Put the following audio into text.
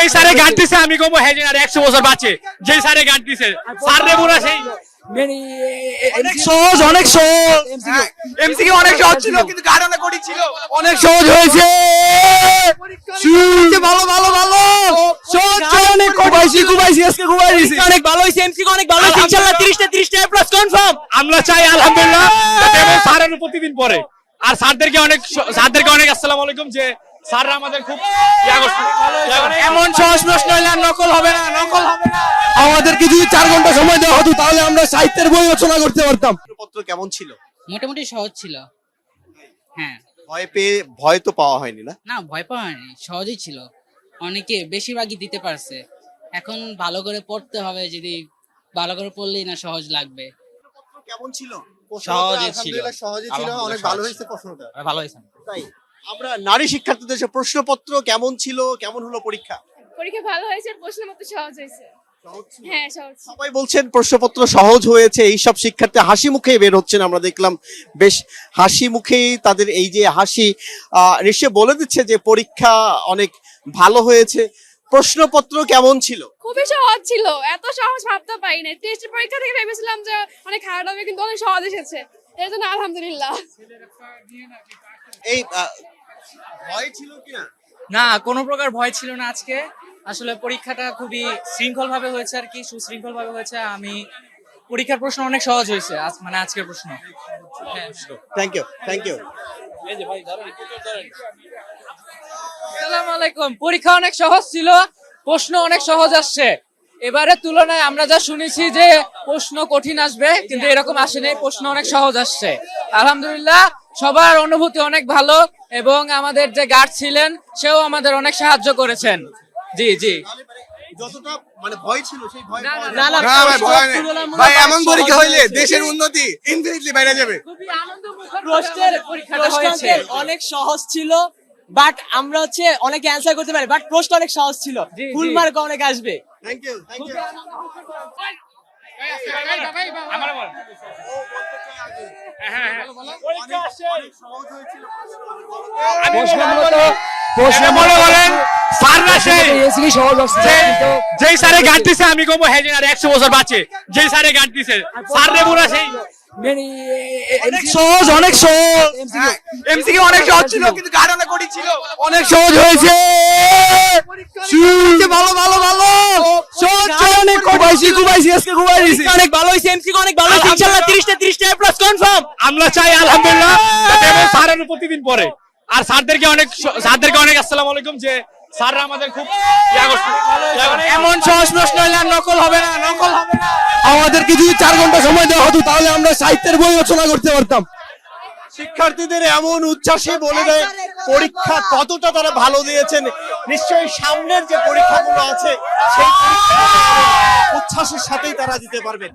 যেই স্যারে গান দিছে আমি কমো হ্যাঁ আর 100 বছর বাঁচে, যেই স্যারে গান দিছে স্যার রে পুরা সেই অনেক সহজ, অনেক সহজ। এমসিকিউ অনেক সহজ ছিল কিন্তু গান অনেক কঠিন ছিল। অনেক সহজ হয়েছে। ভালো ভালো ভালো সহজ অনেক কুবাইছি আজকে কুবাইছি অনেক ভালো হয়েছে। এমসিকিউ অনেক ভালো হয়েছে। ইনশাআল্লাহ 30টা প্লাস কনফার্ম। আমরা চাই আলহামদুলিল্লাহ এবং স্যারের প্রতিদিন পরে আর স্যারদেরকে অনেক আসসালামু আলাইকুম যে স্যাররা আমাদের খুব এমন সহজ প্রশ্ন হলে আর নকল হবে না, নকল হবে না। আমাদেরকে যদি 4 ঘন্টা সময় দেওয়া হতো তাহলে আমরা সাহিত্যের বই রচনা করতে পারতাম। পত্র কেমন ছিল? মোটামুটি সহজ ছিল। হ্যাঁ, ভয় তো পাওয়া হয়নি না? না ভয় পাওয়া হয়নি, সহজই ছিল। অনেকে বেশিরভাগই দিতে পারছে। এখন ভালো করে পড়তে হবে, যদি ভালো করে পড়লেই না সহজ লাগবে। কেমন ছিল? সহজই ছিল। সহজই ছিল, অনেক ভালো হয়েছে প্রশ্নটা। ভালো হয়েছে। তাই আমরা নারী শিক্ষার্থীদের যে প্রশ্নপত্র কেমন ছিল, কেমন হলো পরীক্ষা? পরীক্ষা ভালো হয়েছে, প্রশ্ন মতো সহজ হয়েছে। হ্যাঁ সহজ। সবাই বলছেন প্রশ্নপত্র সহজ হয়েছে, এইসব শিক্ষার্থী হাসি মুখে বের হচ্ছেন, আমরা দেখলাম বেশ হাসি মুখেই তাদের এই যে হাসি রেশে বলে দিচ্ছে যে পরীক্ষা অনেক ভালো হয়েছে। প্রশ্নপত্র কেমন ছিল? খুবই সহজ ছিল, এত সহজ ভাবতে পারি না। টেস্ট পরীক্ষা থেকে ভেবেছিলাম যে অনেক হার্ড হবে, কিন্তু অনেক সহজ এসেছে, এর জন্য আলহামদুলিল্লাহ। এই ভয় ছিল কিনা? না, কোনো প্রকার ভয় ছিল না আজকে। আসলে পরীক্ষাটা খুবই শৃঙ্খল ভাবে হয়েছে আর কি, সুশৃঙ্খল ভাবে হয়েছে। পরীক্ষার প্রশ্ন অনেক সহজ হয়েছে, মানে আজকের প্রশ্ন। Thank you. আসসালামু আলাইকুম। পরীক্ষা অনেক সহজ ছিল, প্রশ্ন অনেক সহজ আসছে। এবারের তুলনায় আমরা যা শুনেছি যে প্রশ্ন কঠিন আসবে, কিন্তু এরকম আসেনি, প্রশ্ন অনেক সহজ আসছে। আলহামদুলিল্লাহ, সবার অনুভূতি অনেক ভালো এবং আমাদের যে গার্ড ছিলেন সেও আমাদের অনেক সাহায্য করেছেন। জি জি। যতটা মানে ভয় ছিল সেই ভয় না, পাওয়া না, যায়। না, ভাই, ভয় নেই। ভাই, এমন পরীক্ষা হইলে দেশের উন্নতি ইনফিনিটলি বাইরে যাবে। খুবই আনন্দমুখর পরীক্ষাটা হয়েছে। অনেক সহজ ছিল, বাট আমরা অনেক অ্যান্সার করতে পারি, বাট প্রশ্ন অনেক সহজ ছিল। জি, জি। ফুল মার্ক অনেক আসবে। Thank you. যেই স্যারে গান দিছে আমি কমো হ্যাঁ আর 100 বছর বাঁচে, যেই স্যারে গান দিছে স্যার রে পুরা সেই অনেক সহজ, অনেক সহজ। এমসিকিউ অনেক সহজ ছিল কিন্তু গান অনেক কঠিন ছিল। অনেক সহজ হয়েছে। ভালো ভালো ভালো সহজ অনেক কুবাইছি আজকে কুবাইছি অনেক ভালো হয়েছে। এমসিকিউ অনেক ভালো হয়েছে। ইনশাআল্লাহ 30টা প্লাস কনফার্ম। আমরা চাই আলহামদুলিল্লাহ এবং স্যারের প্রতিদিন পরে আর স্যারদেরকে অনেক আসসালামু আলাইকুম যে স্যাররা আমাদের খুব এমন সহজ প্রশ্ন হলে আর নকল হবে না, নকল হবে না। আমাদেরকে যদি 4 ঘন্টা সময় দেওয়া হতো তাহলে আমরা সাহিত্যের বই রচনা করতে পারতাম। শিক্ষার্থীদের এমন উচ্ছ্বাসে বলে দেয় পরীক্ষা কতটা তারা ভালো দিয়েছেন। নিশ্চয়ই সামনের যে পরীক্ষাগুলো আছে সেই পরীক্ষা উচ্ছ্বাসের সাথেই তারা দিতে পারবেন।